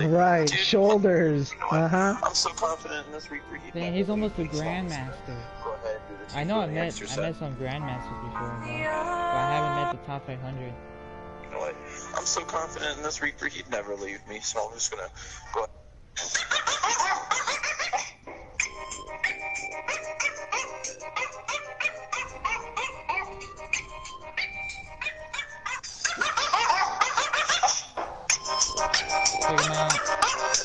really. Right, Dude, shoulders. You know what? Uh-huh. I'm so confident in this Reaper. Dang, he's almost a grandmaster. Go ahead and do the I know I met extra set. some grandmasters before, but I haven't met the top 500. You know what? I'm so confident in this Reaper, he'd never leave me, so I'm just gonna go ahead. Check him out.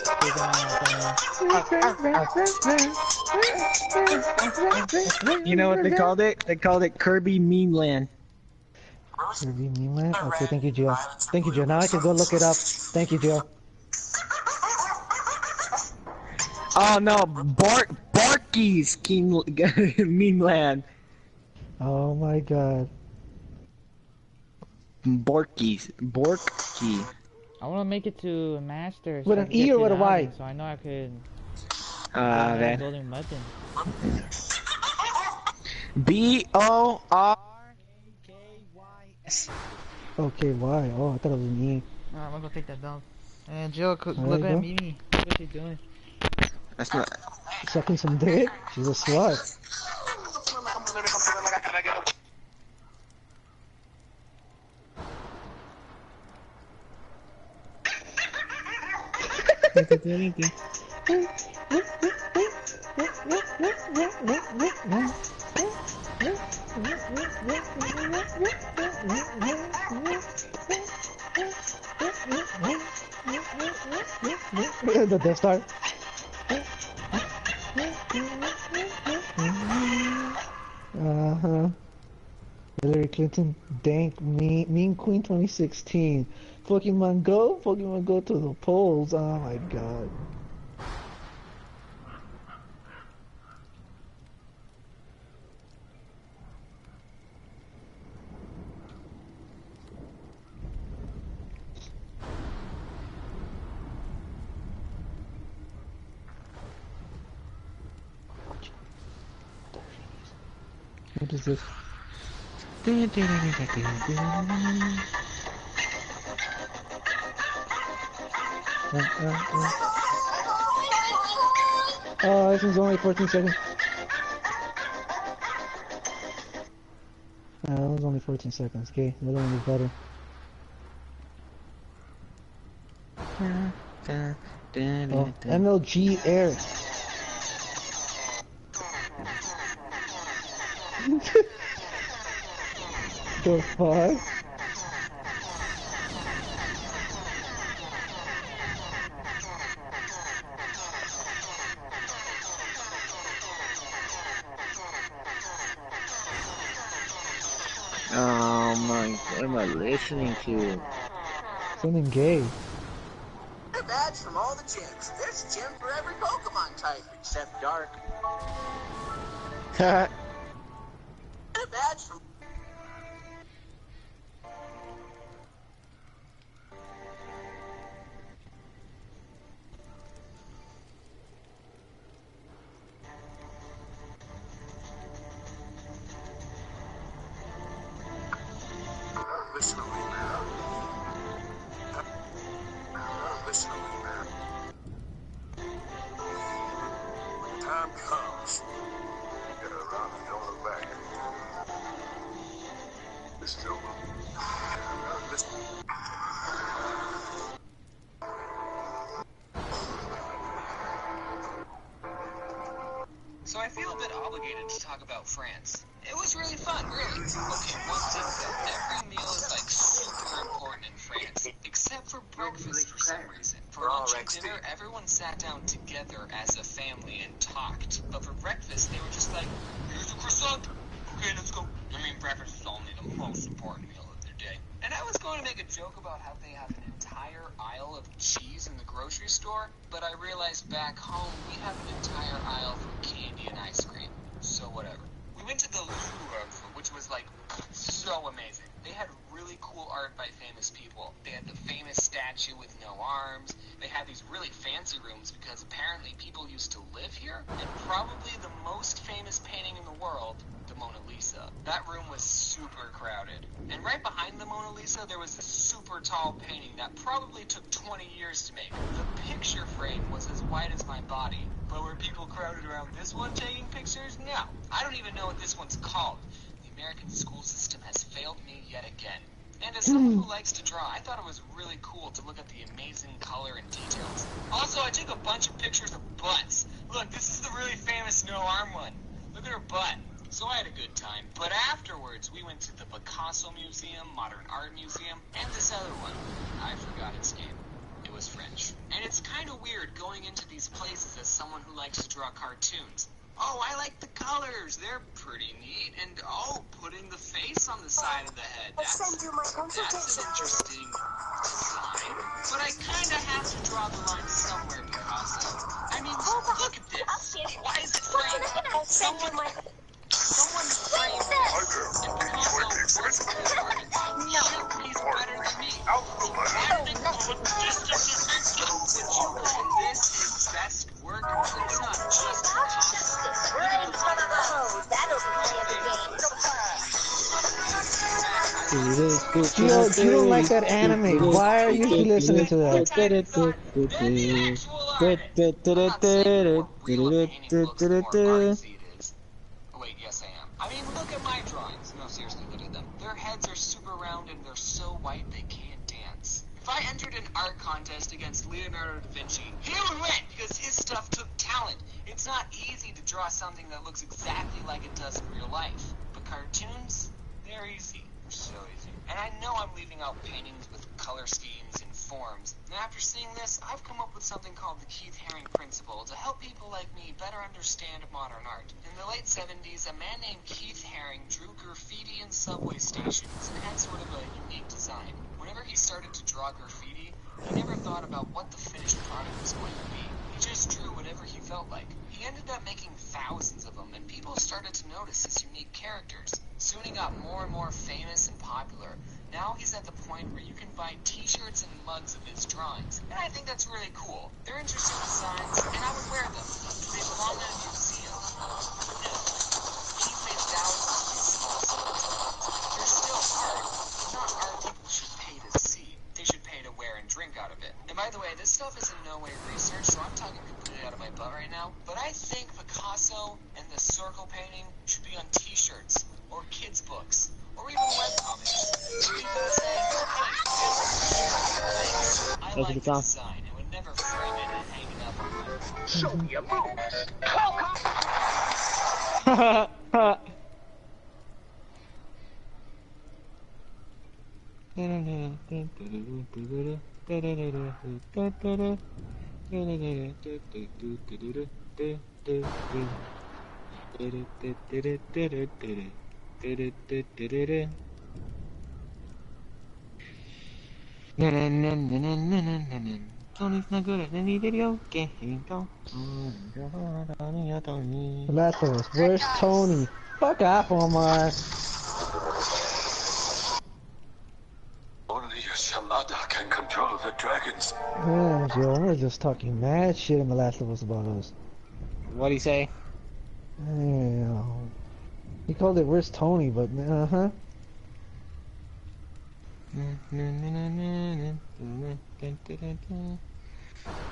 Check him out. You know what they called it? They called it Kirby Meme Land. Kirby Meme Land? Okay, thank you, Jill. Thank you, Jill. Now I can go look it up. Thank you, Jill. Oh no, Barky's King Meme Land. Oh my god. Borky. I want to make it to a master. So With I an can E get or with a Y? 2000, so I know I could. Man. Golden button. BORKYS. Okay, why? Oh, I thought it was an E. Alright, I'm gonna go take that down. And Jill, There look you at go. Mimi. Look what she's doing. That's not. Sucking some dick? She's a slut. The Death Star. Uh-huh. Hillary Clinton, dank, mean Queen 2016. Pokemon Go to the polls. Oh my god. What is this? Oh, this is only 14 seconds. That was only 14 seconds, okay? The other one was better. Oh, MLG Air. The fuck? Oh my, what am I listening to? Something gay. A badge from all the gyms. There's a gym for every Pokemon type, except Dark. A badge from... Listen to me now. Listen to me now. When the time comes, you gotta run and don't look back. This is over. Listen. So I feel a bit obligated to talk about France. It was really fun, really. Okay, one thing though, every meal is like super important in France, except for breakfast for some reason. For lunch and dinner, everyone sat down together as a family and talked. But for breakfast, they were just like, here's a croissant. Okay, let's go. I mean, breakfast is only the most important meal of their day. And I was going to make a joke about how they have an entire aisle of cheese in the grocery store, but I realized back home we have an entire aisle for candy and ice cream. So whatever. We went to the Louvre, which was like so amazing. They had really cool art by famous people. They had the famous statue with no arms. They had these really fancy rooms because apparently people used to live here. And probably the most famous painting in the world, the Mona Lisa. That room was super crowded. And right behind the Mona Lisa, there was a super tall painting that probably took 20 years to make. The wide as my body. But were people crowded around this one taking pictures? No. I don't even know what this one's called. The American school system has failed me yet again. And as someone who likes to draw, I thought it was really cool to look at the amazing color and details. Also, I took a bunch of pictures of butts. Look, this is the really famous no-arm one. Look at her butt. So I had a good time. But afterwards, we went to the Picasso Museum, Modern Art Museum, and this other one. I forgot its name. It was French. And it's kind of weird going into these places as someone who likes to draw cartoons. Oh, I like the colors. They're pretty neat. And, oh, putting the face on the side of the head. That's an interesting design. But I kind of have to draw the line somewhere, Picasso. I mean, look at this. Why is it framed? Someone framed this. And Picasso wasn't good artist. Shoot, he's better than me. So why do they call it distance? Would you call this his best work? It's not just Picasso. Right in front of the hose. That'll play the game. You don't like that anime. Why are you listening to that? Wait, yes I am. I mean, look at my drawings. No, seriously, look at them. Their heads are super round and they're so white they can't dance. If I entered an art contest against Leonardo da Vinci, he would win because his stuff took talent. It's not easy to draw something that looks exactly like it does in real life. But cartoons, they're easy. They're so easy. And I know I'm leaving out paintings with color schemes and forms. And after seeing this, I've come up with something called the Keith Haring Principle to help people like me better understand modern art. In the late 70s, a man named Keith Haring drew graffiti in subway stations and had sort of a unique design. Whenever he started to draw graffiti, he never thought about what the finished product was going to be. He just drew whatever he felt like. He ended up making thousands of them, and people started to notice his unique characters. Soon he got more and more famous and popular. Now he's at the point where you can buy t-shirts and mugs of his drawings. And I think that's really cool. They're interesting designs, and I would wear them. They belong in a museum. No. Keith made thousands of these small silver drawings. They're still art, but not art people should pay to see. They should pay to wear and drink out of it. And by the way, this stuff is in no way research, so I'm talking completely out of my butt right now. But I think Picasso and the circle painting should be on t-shirts, or kids' books, or even webcomics. People would say, hey, thanks. I like the design and would never frame it and hang it up on my wall. Show me a Tony's not good at any video game. The Last of Us. Where's Tony? Fuck off, Omar. Only a Shamada can control the dragons. Man, Joe, we're just talking mad shit in The Last of Us about us. What'd he say? Damn. He called it Where's Tony, but uh-huh.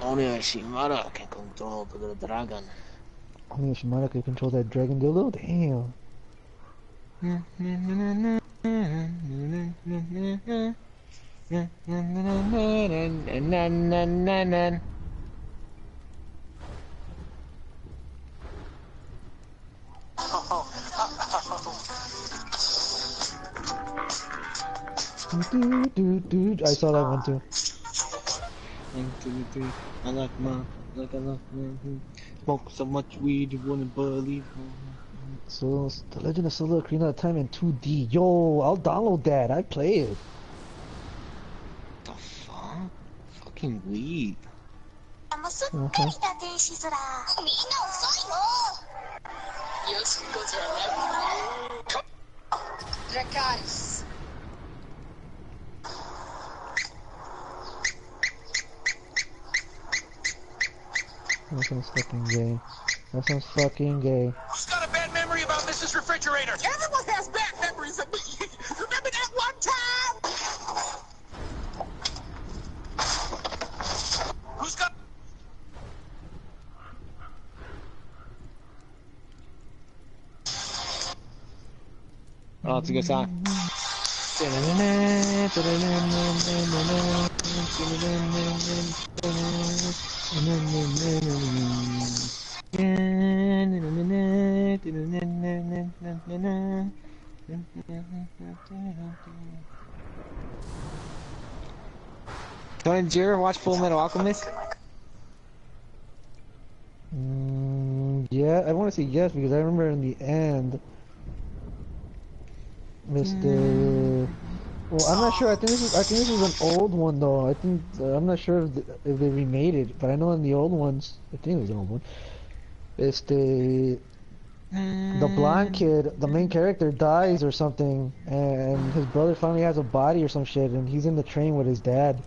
Only a Shimada can control the dragon. Only a Shimada could control that dragon dildo? Damn. I saw that one too. 1, 2, 3. I like smoke so much weed you wouldn't believe. So, The Legend of Zelda Ocarina of Time in 2D. Yo, I'll download that. I play it. The fuck? Fucking weed. Dracarys. That sounds fucking gay. That sounds fucking gay. Who's got a bad memory about Mrs. Refrigerator? Everyone has bad memories of me. Remember that one time? Who's got... Oh, it's a good song. Tony, did you ever watch Full Metal Alchemist? Yeah, I want to say yes because I remember in the end, Mr. Well, I'm not sure. I think this is an old one though. I think I'm not sure if they remade it, but I know in the old ones, I think it was an old one. The blonde kid, the main character, dies or something, and his brother finally has a body or some shit, and he's in the train with his dad.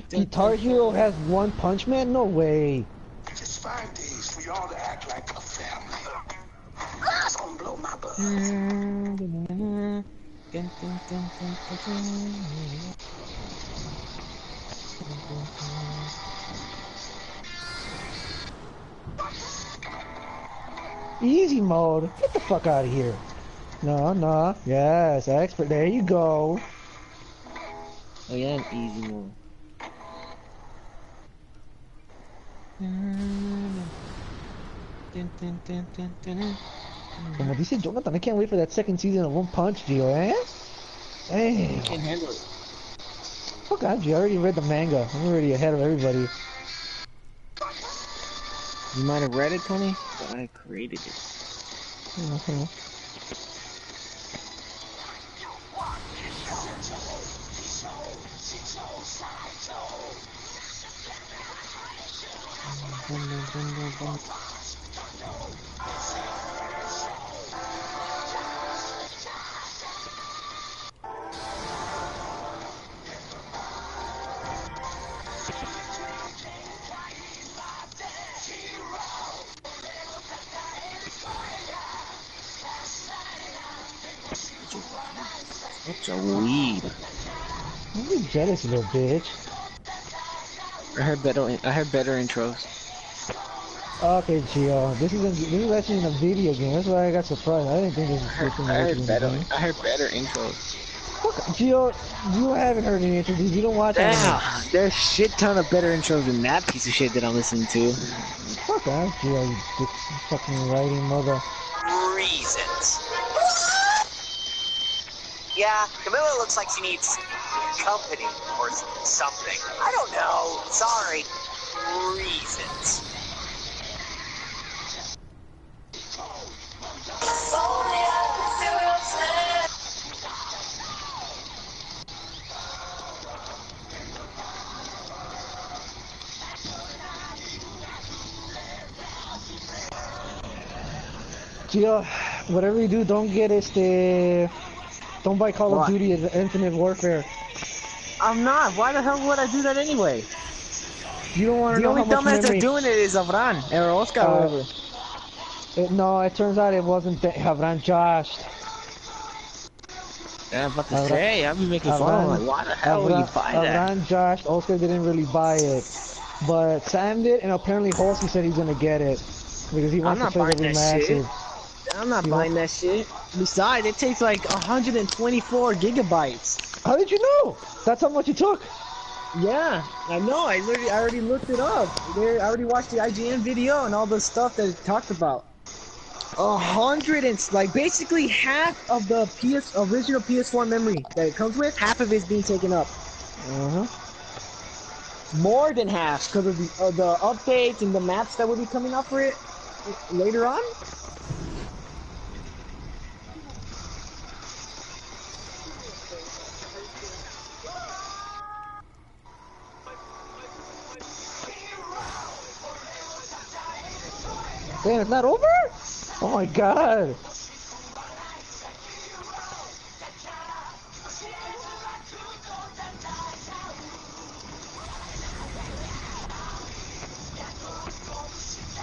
Guitar Hero has One Punch Man? No way. Just 5 days for y'all to act like a family. That's gonna blow my buzz. Easy mode. Get the fuck out of here. No, no. Yes, expert. There you go. Oh yeah, an easy move. Como dice Jonathan, I can't wait for that second season of One Punch, Gio, eh? Hey. I can't handle it. Fuck out, Gio. I already read the manga. I'm already ahead of everybody. You might have read it, Tony, but I created it. Such a weed. Don't be jealous, you little bitch. I heard better intros. Okay, Gio. This is actually in a video game. That's why I got surprised. I didn't think this was I heard better intros. Fuck, Gio, you haven't heard any intros. You don't watch it. There's a shit ton of better intros than that piece of shit that I'm listening to. Fuck off, Gio, you dick fucking writing mother. Reasons. Yeah, Camilla looks like she needs company or something. I don't know. Sorry. Reasons. Gio, whatever you do, don't get don't buy Call of Duty as Infinite Warfare. I'm not. Why the hell would I do that anyway? You don't want to know how much The only dumbass memory. that's doing it is Avran or Oscar or whatever. No, it turns out it wasn't Havran Josh. Yeah, I'm about to say, I'll be making fun of him. Like, why the hell would you buy that? Havran Josh, Oscar didn't really buy it. But Sam did, and apparently Halsey said he's gonna get it. Because he wants to play the remastered. I'm not buying that shit. Besides, it takes like 124 gigabytes. How did you know? That's how much it took. Yeah, I know. I already looked it up. I already watched the IGN video and all the stuff that it talked about. 100 and like basically half of the original PS4 memory that it comes with, half of it's being taken up. More than half because of the updates and the maps that will be coming up for it later on. Damn, it's not over? Oh my god.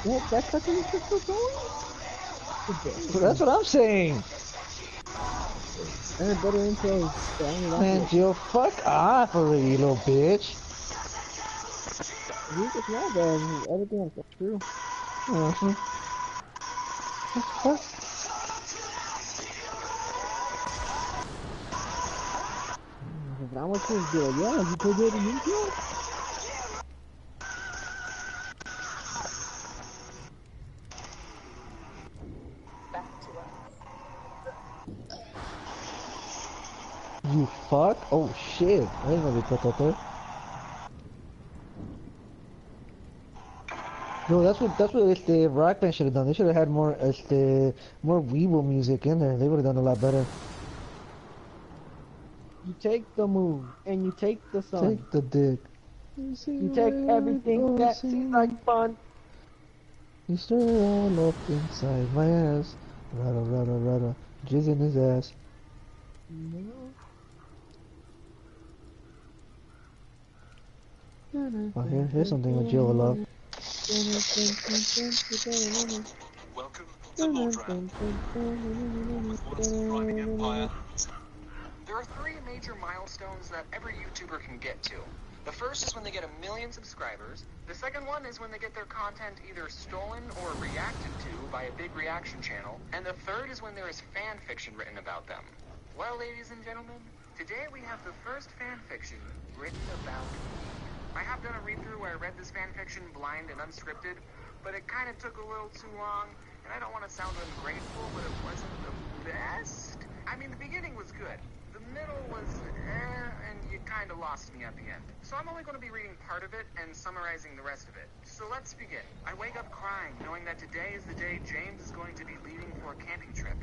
What? That's how it's still going? That's what I'm saying. And better intros. Man, Jill, fuck off already, you little bitch. He's just not bad. Everything else is true. Uh-huh. What? Is that what you did? Yeah, you played it in India? You fuck? Oh shit! I didn't know they put that there. No, that's what the Rock Band should have done. They should have had more more Weeble music in there. They would have done a lot better. You take the moon, and you take the sun. Take the dick. You take everything that seems like fun. You stir it all up inside my ass. Rada rada rada. Jizz in his ass. Oh, here's something with Joe will love. Welcome to Lordran. With once a thriving empire. There are 3 major milestones that every YouTuber can get to. The first is when they get 1 million subscribers. The second one is when they get their content either stolen or reacted to by a big reaction channel. And the third is when there is fan fiction written about them. Well, ladies and gentlemen, today we have the first fan fiction written about me. I have done a read-through where I read this fan fiction blind and unscripted, but it kind of took a little too long, and I don't want to sound ungrateful, but it wasn't the best. I mean, the beginning was good. The middle was and you kind of lost me at the end. So I'm only going to be reading part of it and summarizing the rest of it. So let's begin. I wake up crying, knowing that today is the day James is going to be leaving for a camping trip.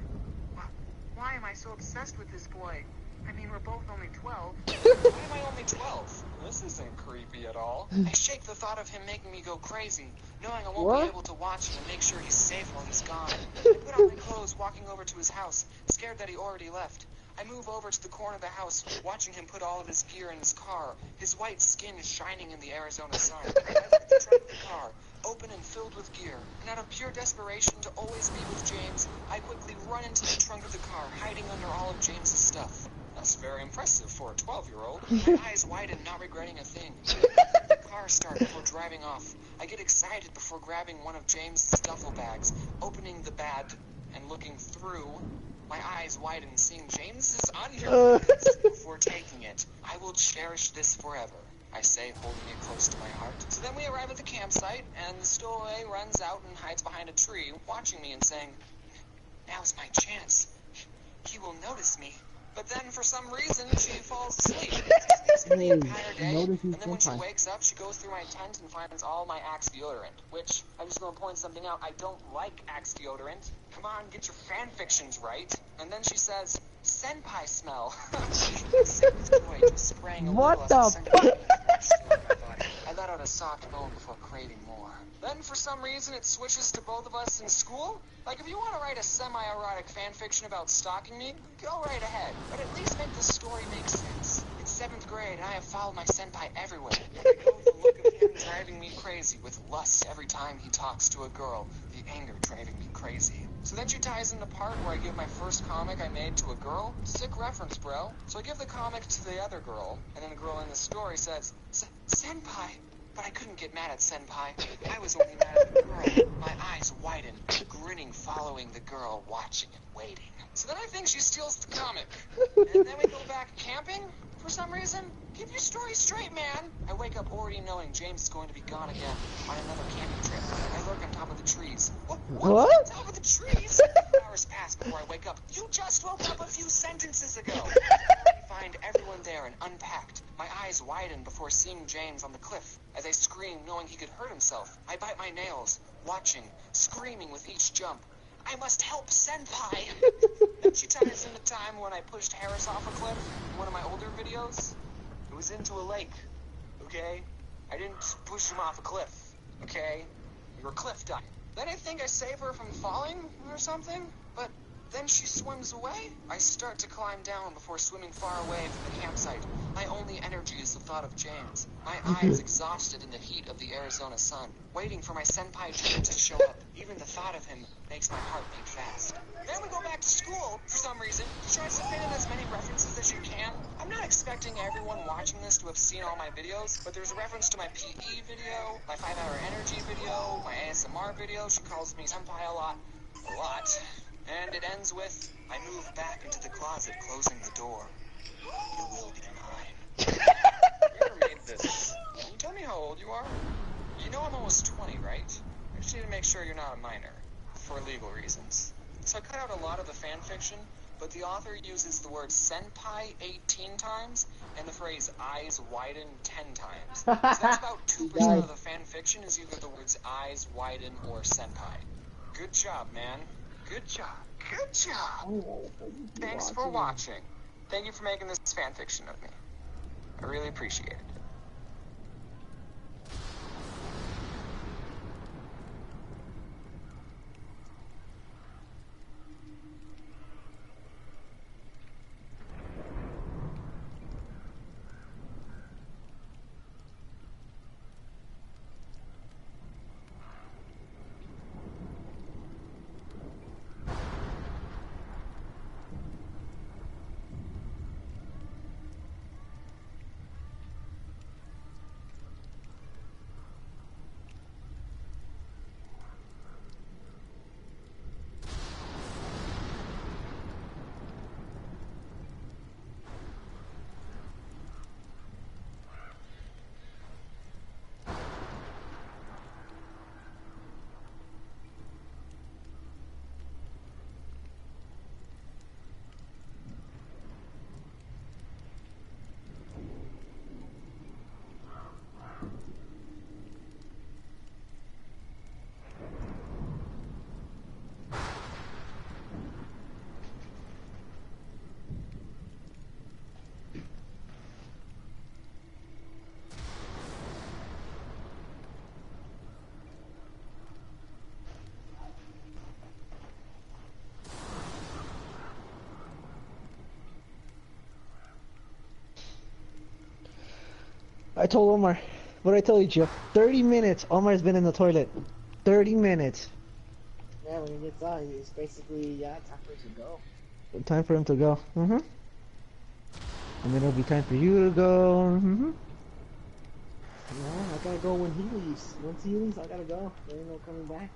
Why am I so obsessed with this boy? I mean, we're both only 12. Why am I only 12? This isn't creepy at all. I shake the thought of him making me go crazy, knowing I won't be able to watch him and make sure he's safe while he's gone. I put on my clothes, walking over to his house, scared that he already left. I move over to the corner of the house, watching him put all of his gear in his car, his white skin shining in the Arizona sun. I look at the trunk of the car, open and filled with gear, and out of pure desperation to always be with James, I quickly run into the trunk of the car, hiding under all of James's stuff. That's very impressive for a 12-year-old. My eyes widen, not regretting a thing. The car starts before driving off. I get excited before grabbing one of James's duffel bags, opening the bag and looking through. My eyes widen, seeing James's underpants before taking it. I will cherish this forever, I say, holding it close to my heart. So then we arrive at the campsite, and the stowaway runs out and hides behind a tree, watching me and saying, "Now's my chance. He will notice me." But then, for some reason, she falls asleep. She sleeps for the entire day, and then when she wakes up, she goes through my tent and finds all my Axe deodorant, which, I'm just going to point something out, I don't like Axe deodorant. Come on, get your fan fictions right. And then she says, "Senpai smell." Just spraying a What little the fuck? I let out a soft moan before craving more. Then, for some reason, it switches to both of us in school. Like, if you want to write a semi-erotic fanfiction about stalking me, go right ahead. But at least make the story make sense. It's 7th grade, and I have followed my senpai everywhere. I go with the look of him driving me crazy, with lust every time he talks to a girl, the anger driving me crazy. So then she ties in the part where I give my first comic I made to a girl. Sick reference, bro. So I give the comic to the other girl, and then the girl in the story says, "Senpai." But I couldn't get mad at Senpai. I was only mad at the girl. My eyes widen, grinning, following the girl, watching and waiting. So then I think she steals the comic. And then we go back camping for some reason. Keep your story straight, man. I wake up already knowing James is going to be gone again on another camping trip. I lurk on top of the trees. What? On top of the trees? Hours pass before I wake up. You just woke up a few sentences ago. I find everyone there and unpacked. My eyes widen before seeing James on the cliff. As I scream, knowing he could hurt himself, I bite my nails, watching, screaming with each jump. I must help Senpai! Then she ties in the time when I pushed Harris off a cliff in one of my older videos. It was into a lake, okay? I didn't push him off a cliff, okay? You're a cliff dive. Then I think I save her from falling or something, but then she swims away. I start to climb down before swimming far away from the campsite. My only energy is the thought of James. My eyes exhausted in the heat of the Arizona sun, waiting for my senpai James to show up. Even the thought of him makes my heart beat fast. Then we go back to school, for some reason. She tries to fit in as many references as she can. I'm not expecting expecting everyone watching this to have seen all my videos, but there's a reference to my PE video, my 5-hour energy video, my ASMR video. She calls me senpai a lot. And it ends with, I move back into the closet, closing the door. You will be mine. Whoever made this, can you tell me how old you are? You know I'm almost 20, right? I just need to make sure you're not a minor, for legal reasons. So I cut out a lot of the fan fiction, but the author uses the word senpai 18 times and the phrase eyes widen 10 times. So that's about 2% of the fan fiction is either the words eyes widen or senpai. Good job, man. Good job. Good job. Thanks for watching. Thank you for making this fan fiction of me. I really appreciate it. I told Omar. What did I tell you, Joe? 30 minutes. Omar's been in the toilet. 30 minutes. Yeah, when he gets out, it's basically, yeah, time for him to go. Time for him to go. And then it'll be time for you to go. Yeah, I gotta go when he leaves. Once he leaves, I gotta go. There ain't no coming back.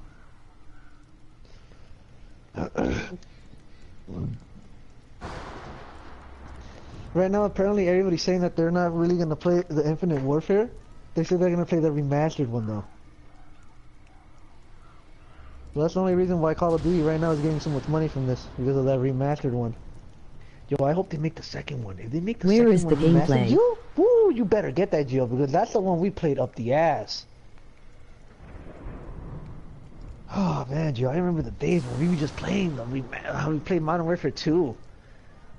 Right now, apparently everybody's saying that they're not really gonna play the Infinite Warfare. They said they're gonna play the remastered one though. Well, that's the only reason why Call of Duty right now is getting so much money from this, because of that remastered one. Yo, I hope they make the second one. If they make the second one remastered, you better get that, Jill, because that's the one we played up the ass. Oh man, Jill, I remember the days when we were just playing how we played Modern Warfare 2.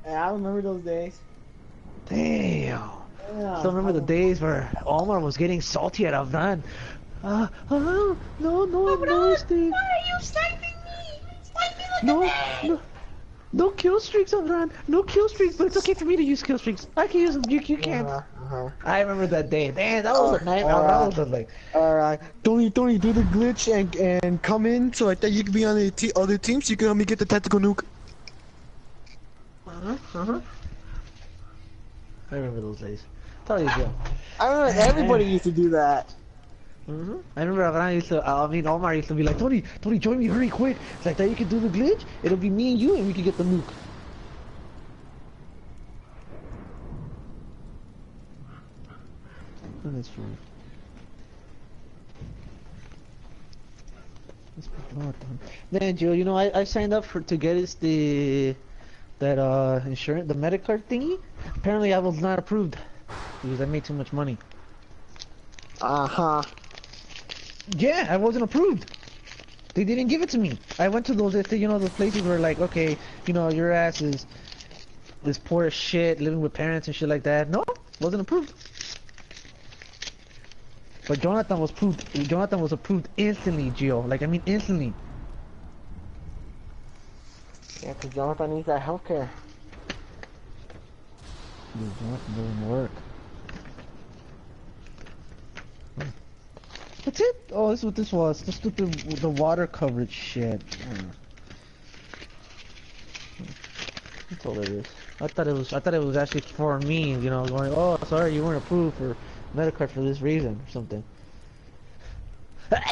Yeah, I remember those days. Damn. Yeah, Still remember the days where Omar was getting salty at Avran. No, Steve. Why are you sniping me? Snipe me like No kill streaks, Avran. No kill streaks, but it's okay for me to use kill streaks. I can use them. You can't. I remember that day. Damn, that was a nightmare. That was like. Alright, Tony, do the glitch and come in so like that you can be on the other team so you can help me get the tactical nuke. I remember those days. Tell you, Joe. I remember everybody used to do that. I remember Avran used to, Omar used to be like, Tony, join me, hurry, quick. It's like that you can do the glitch, it'll be me and you, and we can get the nuke. Oh, that's true. Let's put that down. Then, Joe, you know, I signed up to get that insurance, the medic card thingy. Apparently I was not approved because I made too much money. Yeah, I wasn't approved. They didn't give it to me. I went to those, you know, those places where like, okay, you know, your ass is poor as shit, living with parents and shit like that. No, wasn't approved. But Jonathan was approved instantly, Gio. Like, I mean, instantly. Yeah, because Jonathan needs that healthcare. Dude, Jonathan doesn't work. That's it? Oh, this is what this was. The stupid, the water coverage shit. That's all it is. I thought it was actually for me, you know, going, oh, sorry, you weren't approved for Medicare for this reason or something. Like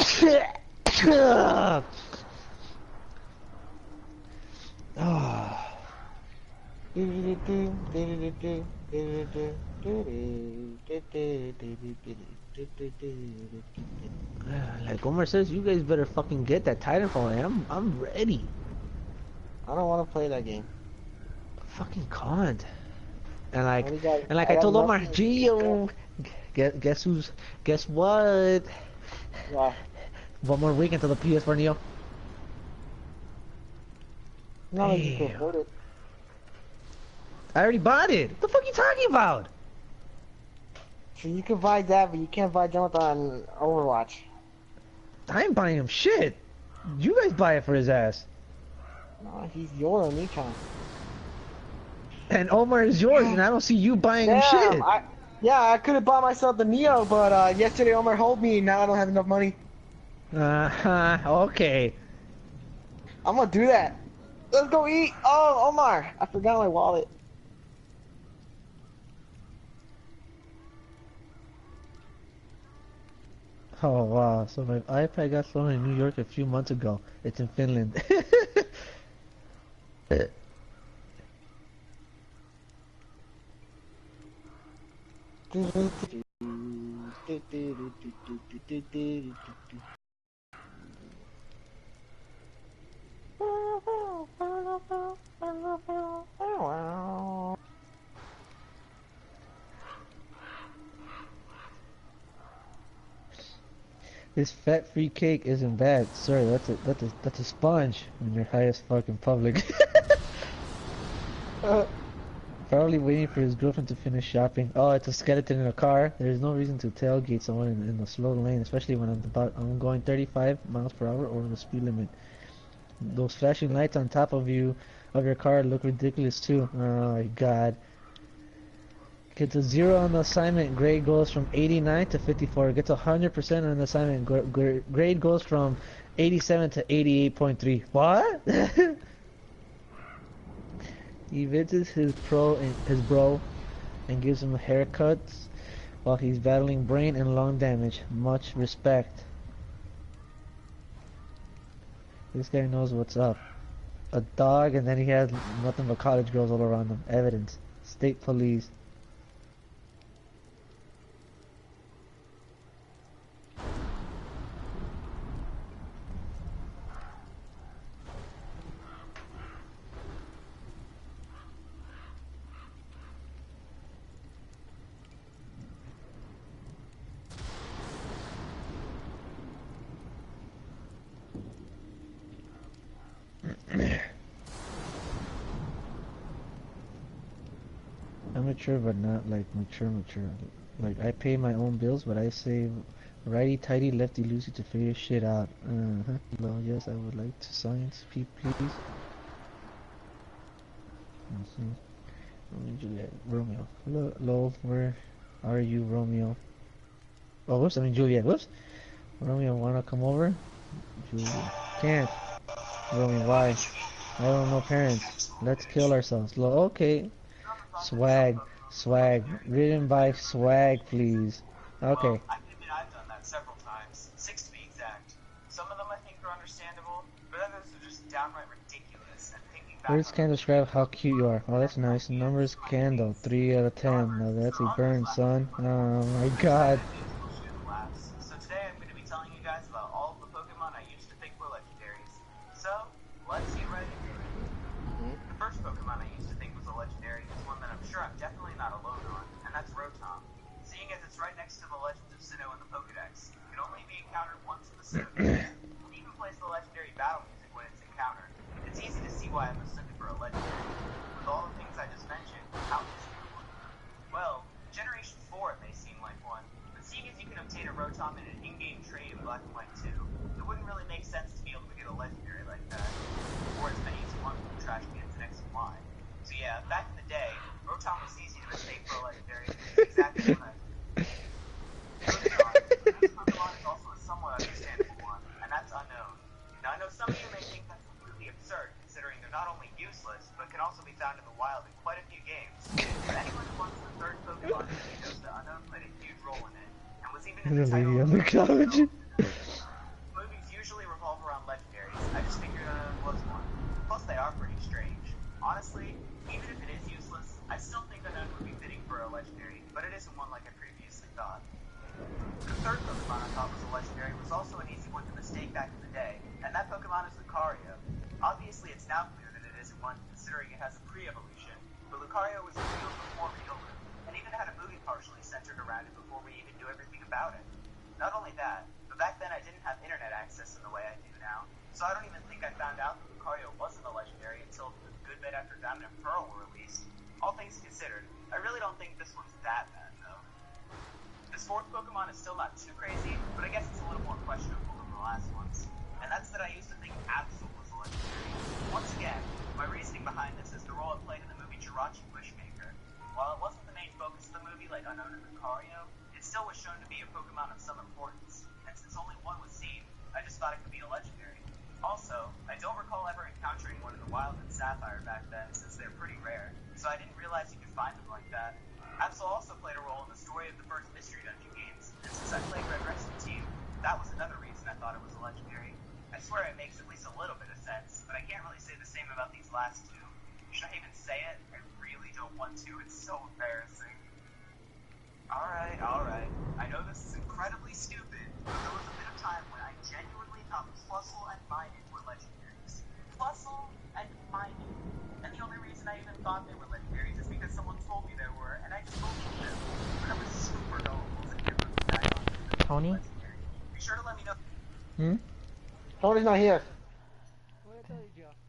Omar says, you guys better fucking get that Titanfall. I'm ready. I don't want to play that game. Fucking can't. And like, I I got told Omar, nothing. Gio, guess what? Yeah. One more week until the PS4 Neo. Not like you can Damn. afford it. I already bought it. What the fuck are you talking about? So you can buy that, but you can't buy Jonathan on Overwatch. I ain't buying him shit. You guys buy it for his ass. No, he's your Nikon. And Omar is yours, and I don't see you buying him Damn, shit. I could have bought myself the Neo, but yesterday Omar told me, now I don't have enough money. Okay. I'm gonna do that. Let's go eat. Oh, Omar, I forgot my wallet. Oh wow, so my iPad got stolen in New York a few months ago. It's in Finland. This fat-free cake isn't bad, sir. That's a sponge when you're high as fuck in public. Probably waiting for his girlfriend to finish shopping. Oh, it's a skeleton in a car. There's no reason to tailgate someone in a slow lane, especially when I'm going 35 miles per hour over the speed limit. Those flashing lights on top of your car look ridiculous too. Oh my god. Gets a 0 on the assignment, grade goes from 89 to 54. Gets 100% on the assignment, grade goes from 87 to 88.3. What? He visits his bro and gives him haircuts while he's battling brain and lung damage. Much respect. This guy knows what's up. A dog, and then he has nothing but college girls all around him. Evidence. State police. I'm mature, but not like mature. Like, I pay my own bills, but I save righty tighty, lefty loosey to figure shit out. Hello, yes, I would like to science, please. Juliet, Romeo. Hello, where are you, Romeo? Oh, whoops, I mean Juliet, whoops. Romeo, wanna come over? Juliet, can't. Romeo, why? I don't know, parents. Let's kill ourselves. Okay. Swag. Written by Swag, please. Okay. Well, I admit I've done that several times. 6 to be exact. Some of them I think are understandable, but others are just downright ridiculous. And thinking back Words can't describe how cute you are. Oh, that's nice. Numbers candle. 3 out of 10. Now that's a burn, son. Oh my god. So today I'm going to be telling you guys about all of the Pokemon I used to think were legendaries. So, let's get right into it. The first Pokemon I used to think was a legendary is one that I'm sure I'm definitely not alone on, and that's Rotom. Seeing as it's right next to the Legends of Sinnoh in the Pokedex, it can only be encountered once in the Sinnoh games, and even plays the legendary battle music when it's encountered. It's easy to see why I mistook it for a legendary. With all the things I just mentioned, how is it one? Well, Generation 4 it may seem like one, but seeing as you can obtain a Rotom in an in-game trade in Black and White 2, it wouldn't really make sense to be able to get a legendary like that, or as many as you want from the trash cans in X and Y. So yeah, back in the day, Rotom was easy to mistake for a legendary, exactly what I did. This Pokemon is also a somewhat understandable one, and that's Unknown. Now I know some of you may think that's completely absurd, considering they're not only useless, but can also be found in the wild in the title lady on the couch. movies usually revolve around legendaries. I just figured was one. Plus, they are pretty strange. Honestly, even if it is useless, I still think that none would be fitting for a legendary, but it isn't one like I previously thought. The third Pokemon I thought was a legendary was also an easy one to mistake back in the day, and that Pokemon is Lucario. Obviously, it's now clear that it isn't one, considering it has a pre-evolution, but Lucario was revealed before Revealed, and even had a movie partially centered around it before we even knew everything about it. Not only that, but back then I didn't have internet access in the way I do now, so I don't even think I found out that Lucario wasn't a legendary until the Good Bed After Diamond and Pearl were released. All things considered, I really don't think this one's that bad, though. This fourth Pokemon is still not too crazy, but I guess it's a little more questionable than the last ones. And that's that I used to think Absol was a legendary. Once again, my reasoning behind this is the role it played in the movie Jirachi Bushmaker. While it wasn't the main focus of the movie like Unknown and Lucario, it still was shown to be a Pokemon of some importance, and since only one was seen, I just thought it could be a legendary. Also, I don't recall ever encountering one in the wild in Sapphire back then, since they're pretty rare, so I didn't realize you could find them like that. Absol also played a role in the story of the first Mystery Dungeon games, and since I played Red Rescue Team, that was another reason I thought it was a legendary. I swear it makes at least a little bit of sense, but I can't really say the same about these last two. Should I even say it? I really don't want to, it's so embarrassing. Alright. I know this is incredibly stupid, but there was a bit of time when I genuinely thought Plusle and Minun were legendaries. Plusle and Minun. And the only reason I even thought they were legendaries is because someone told me they were, and I just believed them. But I was super gullible to give them that. Tony? Be sure to let me know. Tony's not here.